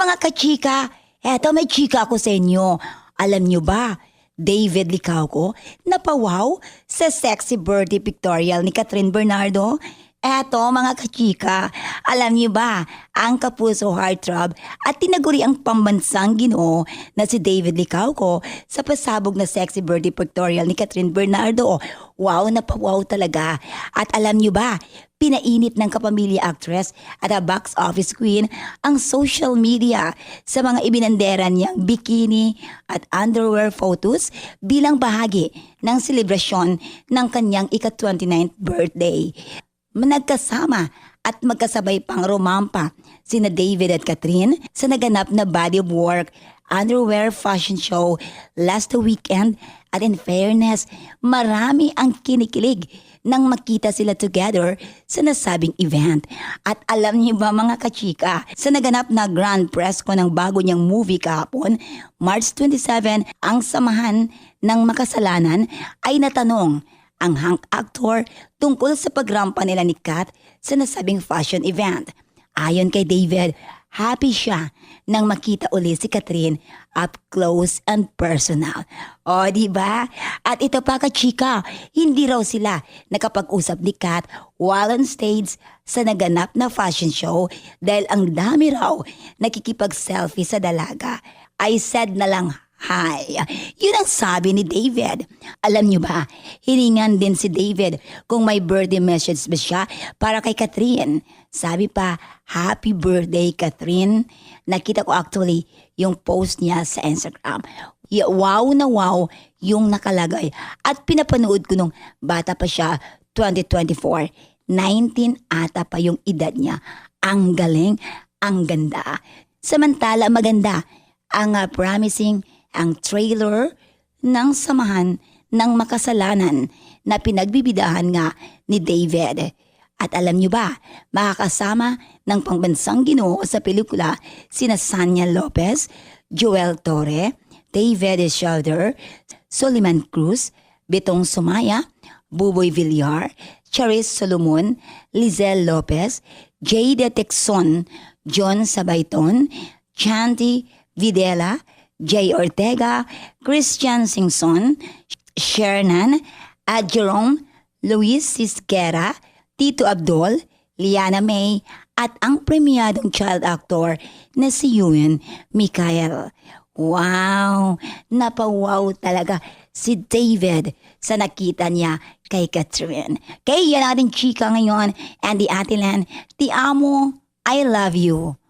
mga kachika, eto may chika ako sa inyo. Alam nyo ba, David Licauco, napawaw sa sexy birthday pictorial ni Catherine Bernardo? Eto mga kachika, alam niyo ba, ang kapuso heartthrob at tinaguri ang pambansang Ginoo na si David Licauco sa pasabog na sexy birthday pictorial ni Catherine Bernardo. Wow, napawaw talaga. At alam niyo ba, pinainit ng kapamilya actress at a box office queen ang social media sa mga ibinandera niyang bikini at underwear photos bilang bahagi ng selebrasyon ng kanyang ika-29th birthday. Nagkasama at magkasabay pang rumampa sina David at Catherine sa naganap na body of work underwear fashion show last weekend, at in fairness, marami ang kinikilig nang makita sila together sa nasabing event. At alam niyo ba mga kachika, sa naganap na grand press ko ng bago niyang movie kahapon, March 27, ang samahan ng makasalanan ay natanong ang hunk actor tungkol sa pagrampa nila ni Kat sa nasabing fashion event. Ayon kay David, happy siya nang makita uli si Catherine up close and personal. O, diba? At ito pa kachika, hindi raw sila nakapag-usap ni Kat while on stage sa naganap na fashion show dahil ang dami raw nakikipag-selfie sa dalaga. I said na lang, hi. Yun ang sabi ni David. Alam niyo ba, hiningan din si David kung may birthday message ba siya para kay Catherine. Sabi pa, happy birthday Catherine. Nakita ko actually yung post niya sa Instagram. Wow na wow yung nakalagay. At pinapanood ko nung bata pa siya, 2024. 19 ata pa yung edad niya. Ang galing, ang ganda. Samantala maganda ang promising ang trailer ng samahan ng makasalanan na pinagbibidahan nga ni David. At alam niyo ba, makakasama ng pangbansang Ginoo sa pelikula sina Sanya Lopez, Joel Torre, David Shelder, Soliman Cruz, Betong Sumaya, Buboy Villar, Charis Solomon, Lizelle Lopez, Jade Texon, John Sabayton, Chanti Videla, Jay Ortega, Christian Singson, Shernan, Jerome, Luis Sisquera, Tito Abdol, Liana May, at ang premiadong child actor na si Ewan Mikael. Wow! Napawaw talaga si David sa nakita niya kay Catherine. Kaya yan ating chika ngayon, Andy Atilan, ti amo, I love you.